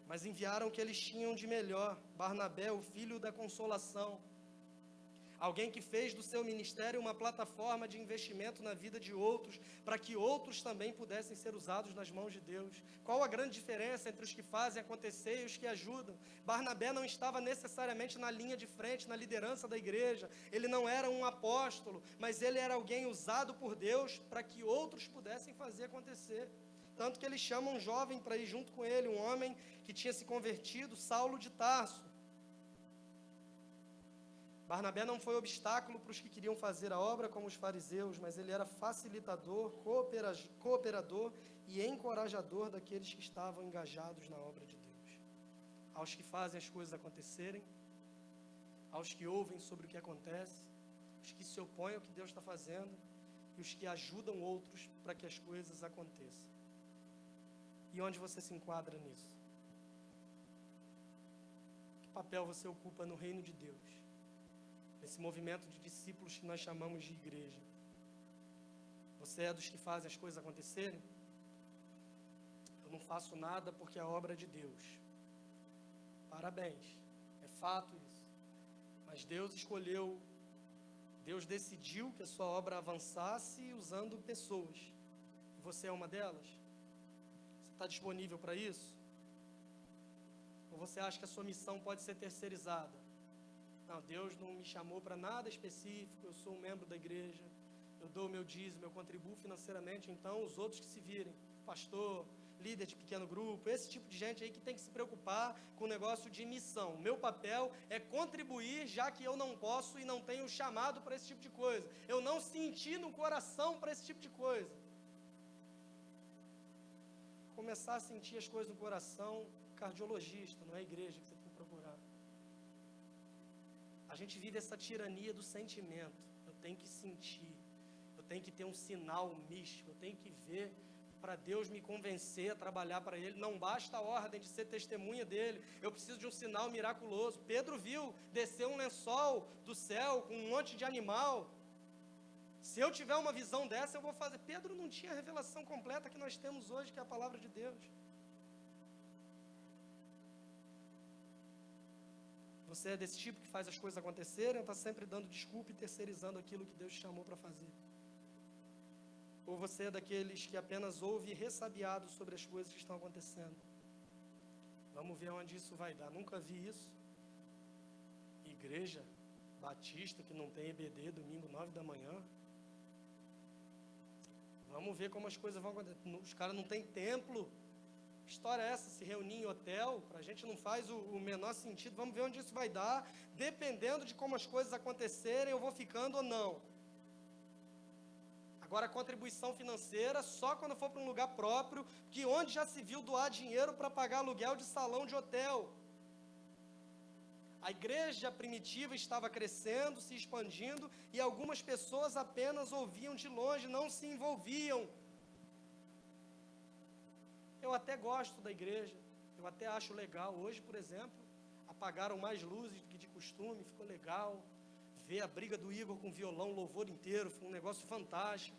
Mas enviaram o que eles tinham de melhor, Barnabé, o filho da consolação. Alguém que fez do seu ministério uma plataforma de investimento na vida de outros, para que outros também pudessem ser usados nas mãos de Deus. Qual a grande diferença entre os que fazem acontecer e os que ajudam? Barnabé não estava necessariamente na linha de frente, na liderança da igreja. Ele não era um apóstolo, mas ele era alguém usado por Deus para que outros pudessem fazer acontecer. Tanto que ele chama um jovem para ir junto com ele, um homem que tinha se convertido, Saulo de Tarso. Barnabé não foi obstáculo para os que queriam fazer a obra como os fariseus, mas ele era facilitador, cooperador e encorajador daqueles que estavam engajados na obra de Deus. Aos que fazem as coisas acontecerem, aos que ouvem sobre o que acontece, os que se opõem ao que Deus está fazendo e os que ajudam outros para que as coisas aconteçam. E onde você se enquadra nisso? Que papel você ocupa no reino de Deus? Esse movimento de discípulos que nós chamamos de igreja. Você é dos que fazem as coisas acontecerem? Eu não faço nada porque é obra de Deus. Parabéns, é fato isso. Mas Deus escolheu, Deus decidiu que a sua obra avançasse usando pessoas. E você é uma delas? Você está disponível para isso? Ou você acha que a sua missão pode ser terceirizada? Não, Deus não me chamou para nada específico, eu sou um membro da igreja, eu dou o meu dízimo, eu contribuo financeiramente, então os outros que se virem, pastor, líder de pequeno grupo, esse tipo de gente aí que tem que se preocupar com o negócio de missão. O meu papel é contribuir, já que eu não posso e não tenho chamado para esse tipo de coisa. Eu não senti no coração para esse tipo de coisa. Começar a sentir as coisas no coração, cardiologista, não é igreja que você tem que procurar. A gente vive essa tirania do sentimento. Eu tenho que sentir, eu tenho que ter um sinal místico, eu tenho que ver para Deus me convencer a trabalhar para Ele. Não basta a ordem de ser testemunha dEle, eu preciso de um sinal miraculoso. Pedro viu descer um lençol do céu com um monte de animal. Se eu tiver uma visão dessa, eu vou fazer. Pedro não tinha a revelação completa que nós temos hoje, que é a palavra de Deus. Você é desse tipo que faz as coisas acontecerem ou está sempre dando desculpa e terceirizando aquilo que Deus te chamou para fazer? Ou você é daqueles que apenas ouve ressabiado sobre as coisas que estão acontecendo? Vamos ver onde isso vai dar. Nunca vi isso. Igreja batista que não tem EBD, domingo 9 da manhã. Vamos ver como as coisas vão acontecer. Os caras não têm templo. Que história é essa? Se reunir em hotel? Para a gente não faz o menor sentido. Vamos ver onde isso vai dar. Dependendo de como as coisas acontecerem, eu vou ficando ou não. Agora, a contribuição financeira, só quando for para um lugar próprio, que onde já se viu doar dinheiro para pagar aluguel de salão de hotel. A igreja primitiva estava crescendo, se expandindo, e algumas pessoas apenas ouviam de longe, não se envolviam. Eu até gosto da igreja, eu até acho legal. Hoje, por exemplo, apagaram mais luzes do que de costume, ficou legal. Ver a briga do Igor com o violão, louvor inteiro, foi um negócio fantástico.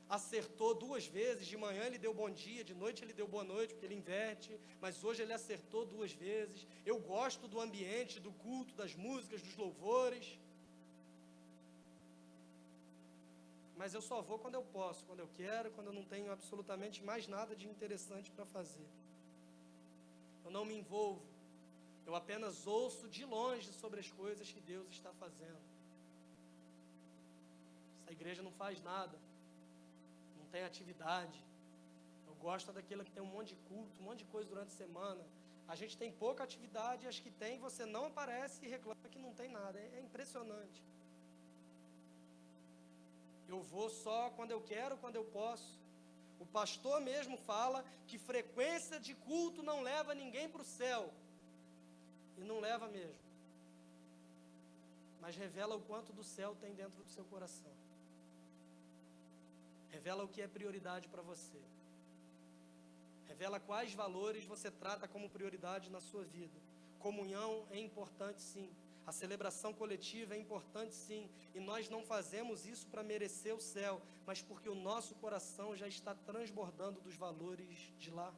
Acertou 2 vezes, de manhã ele deu bom dia, de noite ele deu boa noite, porque ele inverte, mas hoje ele acertou 2 vezes. Eu gosto do ambiente, do culto, das músicas, dos louvores. Mas eu só vou quando eu posso, quando eu quero, quando eu não tenho absolutamente mais nada de interessante para fazer. Eu não me envolvo. Eu apenas ouço de longe sobre as coisas que Deus está fazendo. Essa igreja não faz nada. Não tem atividade. Eu gosto daquela que tem um monte de culto, um monte de coisa durante a semana. A gente tem pouca atividade, e as que tem, você não aparece e reclama que não tem nada. É impressionante. Eu vou só quando eu quero, quando eu posso. O pastor mesmo fala que frequência de culto não leva ninguém para o céu. E não leva mesmo. Mas revela o quanto do céu tem dentro do seu coração. Revela o que é prioridade para você. Revela quais valores você trata como prioridade na sua vida. comunhão é importante sim. A celebração coletiva é importante sim. E nós não fazemos isso para merecer o céu, mas porque o nosso coração já está transbordando dos valores de lá.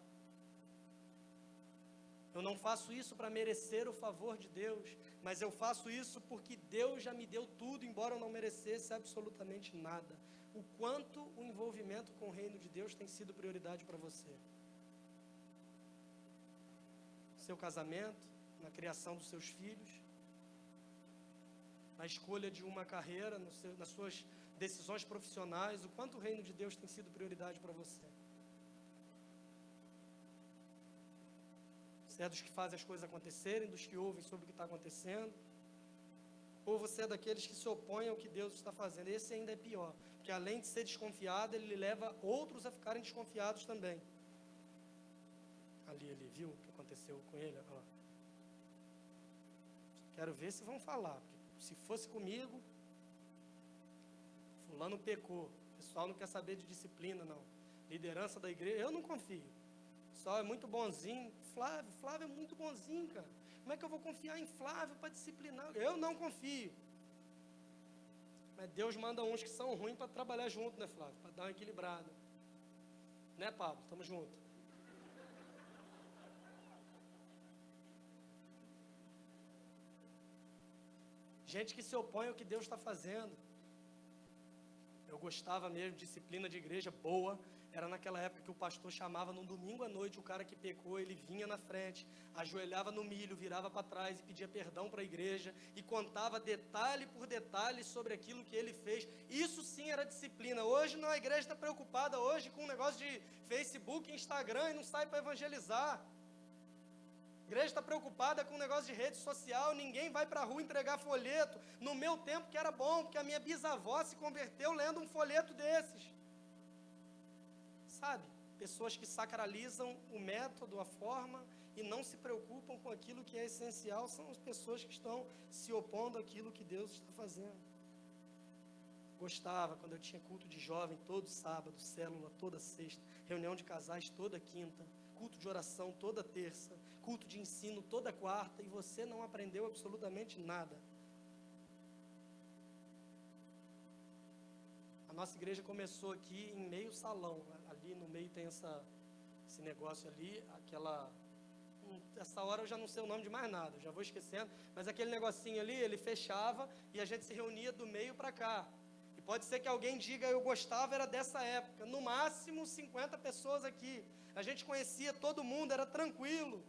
Eu não faço isso para merecer o favor de Deus, mas eu faço isso porque Deus já me deu tudo, embora eu não merecesse absolutamente nada. O quanto o envolvimento com o reino de Deus tem sido prioridade para você? Seu casamento, na criação dos seus filhos, na escolha de uma carreira, nas suas decisões profissionais, o quanto o reino de Deus tem sido prioridade para você? Você é dos que fazem as coisas acontecerem, dos que ouvem sobre o que está acontecendo? Ou você é daqueles que se opõem ao que Deus está fazendo? Esse ainda é pior, porque além de ser desconfiado, ele leva outros a ficarem desconfiados também. Ali, viu o que aconteceu com ele? Ó. Quero ver se vão falar, porque se fosse comigo, fulano pecou. O pessoal não quer saber de disciplina, não. Liderança da igreja, eu não confio. O pessoal é muito bonzinho. Flávio é muito bonzinho, cara. Como é que eu vou confiar em Flávio para disciplinar? Eu não confio. Mas Deus manda uns que são ruins para trabalhar junto, né, Flávio? Para dar uma equilibrada. Né, Pablo? Tamo junto. Gente que se opõe ao que Deus está fazendo. Eu gostava mesmo de disciplina de igreja boa. Era naquela época que o pastor chamava no domingo à noite o cara que pecou, ele vinha na frente, ajoelhava no milho, virava para trás e pedia perdão para a igreja e contava detalhe por detalhe sobre aquilo que ele fez. Isso sim era disciplina. Hoje não, a igreja está preocupada hoje com um negócio de Facebook, Instagram e não sai para evangelizar. A igreja está preocupada com um negócio de rede social, ninguém vai para a rua entregar folheto. No meu tempo que era bom, porque a minha bisavó se converteu lendo um folheto desses. Sabe, pessoas que sacralizam o método, a forma, e não se preocupam com aquilo que é essencial, são as pessoas que estão se opondo àquilo que Deus está fazendo. Gostava, quando eu tinha culto de jovem, todo sábado, célula toda sexta, reunião de casais toda quinta, culto de oração toda terça, culto de ensino toda quarta, e você não aprendeu absolutamente nada. A nossa igreja começou aqui em meio salão, ali no meio tem esse negócio ali, essa hora eu já não sei o nome de mais nada, já vou esquecendo, mas aquele negocinho ali, ele fechava e a gente se reunia do meio para cá. E pode ser que alguém diga, eu gostava, era dessa época, no máximo 50 pessoas aqui, a gente conhecia todo mundo, era tranquilo,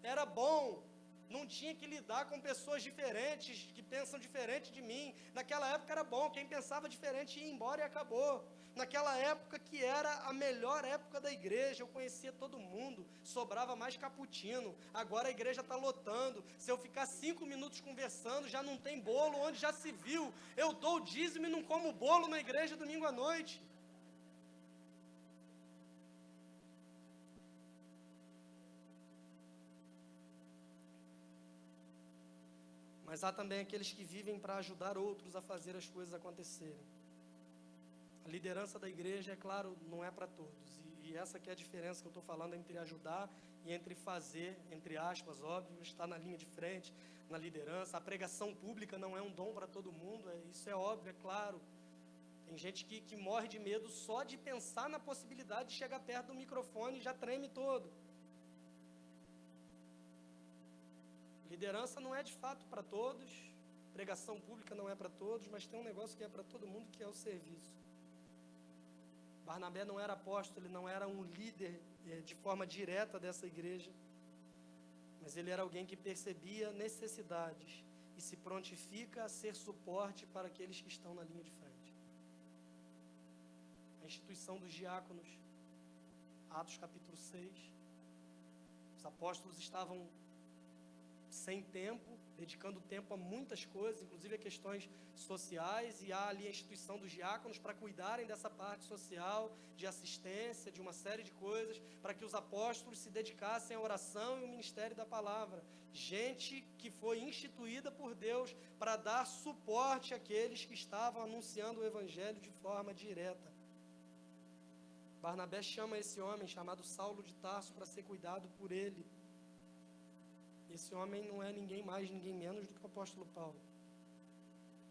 era bom. Não tinha que lidar com pessoas diferentes, que pensam diferente de mim. Naquela época era bom, quem pensava diferente ia embora e acabou. Naquela época que era a melhor época da igreja, eu conhecia todo mundo, sobrava mais cappuccino. Agora a igreja está lotando. Se eu ficar 5 minutos conversando, já não tem bolo, onde já se viu. Eu dou o dízimo e não como bolo na igreja domingo à noite. Mas há também aqueles que vivem para ajudar outros a fazer as coisas acontecerem. A liderança da igreja, é claro, não é para todos. E essa que é a diferença que eu estou falando entre ajudar e entre fazer, entre aspas, óbvio, estar na linha de frente, na liderança. A pregação pública não é um dom para todo mundo, isso é óbvio, é claro. Tem gente que morre de medo só de pensar na possibilidade de chegar perto do microfone e já treme todo. Liderança não é de fato para todos, pregação pública não é para todos, mas tem um negócio que é para todo mundo, que é o serviço. Barnabé não era apóstolo, ele não era um líder de forma direta dessa igreja, mas ele era alguém que percebia necessidades e se prontifica a ser suporte para aqueles que estão na linha de frente. A instituição dos diáconos, Atos capítulo 6, os apóstolos estavam sem tempo, dedicando tempo a muitas coisas, inclusive a questões sociais, e há ali a instituição dos diáconos para cuidarem dessa parte social, de assistência, de uma série de coisas, para que os apóstolos se dedicassem à oração e ao ministério da palavra. Gente que foi instituída por Deus para dar suporte àqueles que estavam anunciando o evangelho de forma direta. Barnabé chama esse homem chamado Saulo de Tarso para ser cuidado por ele. Esse homem não é ninguém mais, ninguém menos do que o apóstolo Paulo.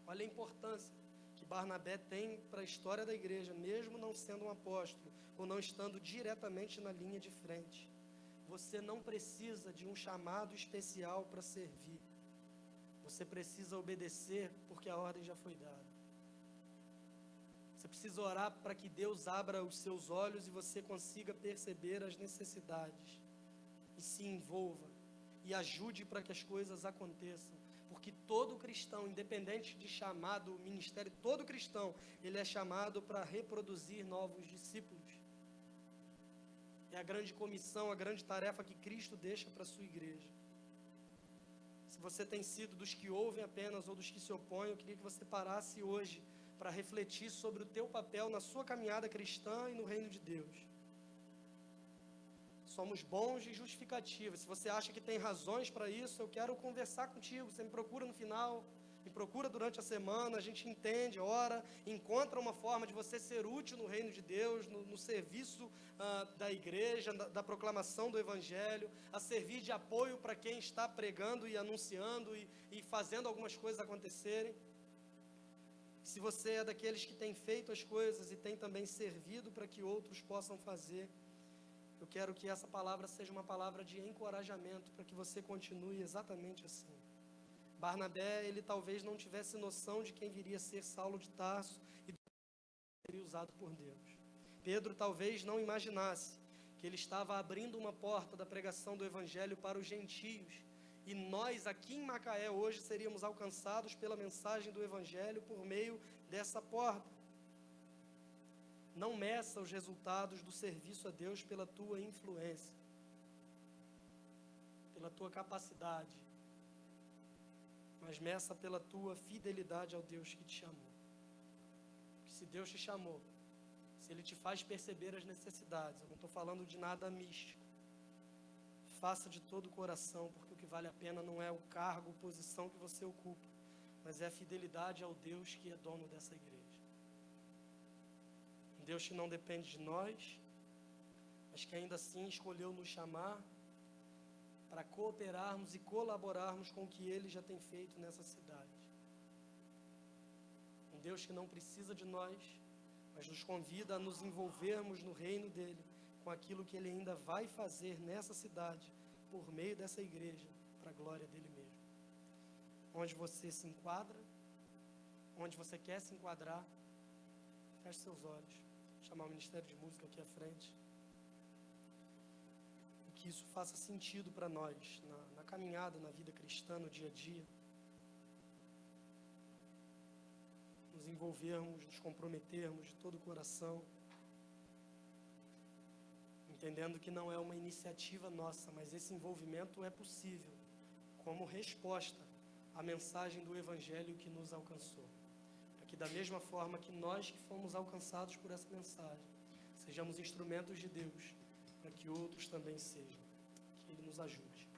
Olha a importância que Barnabé tem para a história da igreja, mesmo não sendo um apóstolo, ou não estando diretamente na linha de frente. Você não precisa de um chamado especial para servir. Você precisa obedecer porque a ordem já foi dada. Você precisa orar para que Deus abra os seus olhos e você consiga perceber as necessidades. E se envolva. E ajude para que as coisas aconteçam. Porque todo cristão, independente de chamado, ministério, todo cristão, ele é chamado para reproduzir novos discípulos. É a grande comissão, a grande tarefa que Cristo deixa para a sua igreja. Se você tem sido dos que ouvem apenas ou dos que se opõem, eu queria que você parasse hoje para refletir sobre o teu papel na sua caminhada cristã e no reino de Deus. Somos bons de justificativa. Se você acha que tem razões para isso, eu quero conversar contigo. Você me procura no final, me procura durante a semana, a gente entende, ora, encontra uma forma de você ser útil no reino de Deus, no serviço da igreja, da proclamação do evangelho, a servir de apoio para quem está pregando e anunciando e fazendo algumas coisas acontecerem. Se você é daqueles que tem feito as coisas e tem também servido para que outros possam fazer, eu quero que essa palavra seja uma palavra de encorajamento para que você continue exatamente assim. Barnabé, ele talvez não tivesse noção de quem viria a ser Saulo de Tarso e seria usado por Deus. Pedro talvez não imaginasse que ele estava abrindo uma porta da pregação do evangelho para os gentios. E nós aqui em Macaé hoje seríamos alcançados pela mensagem do evangelho por meio dessa porta. Não meça os resultados do serviço a Deus pela tua influência, pela tua capacidade, mas meça pela tua fidelidade ao Deus que te chamou. Porque se Deus te chamou, se Ele te faz perceber as necessidades, eu não estou falando de nada místico, faça de todo o coração, porque o que vale a pena não é o cargo, posição que você ocupa, mas é a fidelidade ao Deus que é dono dessa igreja. Um Deus que não depende de nós, mas que ainda assim escolheu nos chamar para cooperarmos e colaborarmos com o que Ele já tem feito nessa cidade. Um Deus que não precisa de nós, mas nos convida a nos envolvermos no reino dEle, com aquilo que Ele ainda vai fazer nessa cidade, por meio dessa igreja, para a glória dEle mesmo. Onde você se enquadra, onde você quer se enquadrar, feche seus olhos, chamar o Ministério de Música aqui à frente. Que isso faça sentido para nós, na caminhada, na vida cristã, no dia a dia. Nos envolvermos, nos comprometermos de todo o coração, entendendo que não é uma iniciativa nossa, mas esse envolvimento é possível, como resposta à mensagem do Evangelho que nos alcançou. Para que da mesma forma que nós que fomos alcançados por essa mensagem, sejamos instrumentos de Deus, para que outros também sejam. Que Ele nos ajude.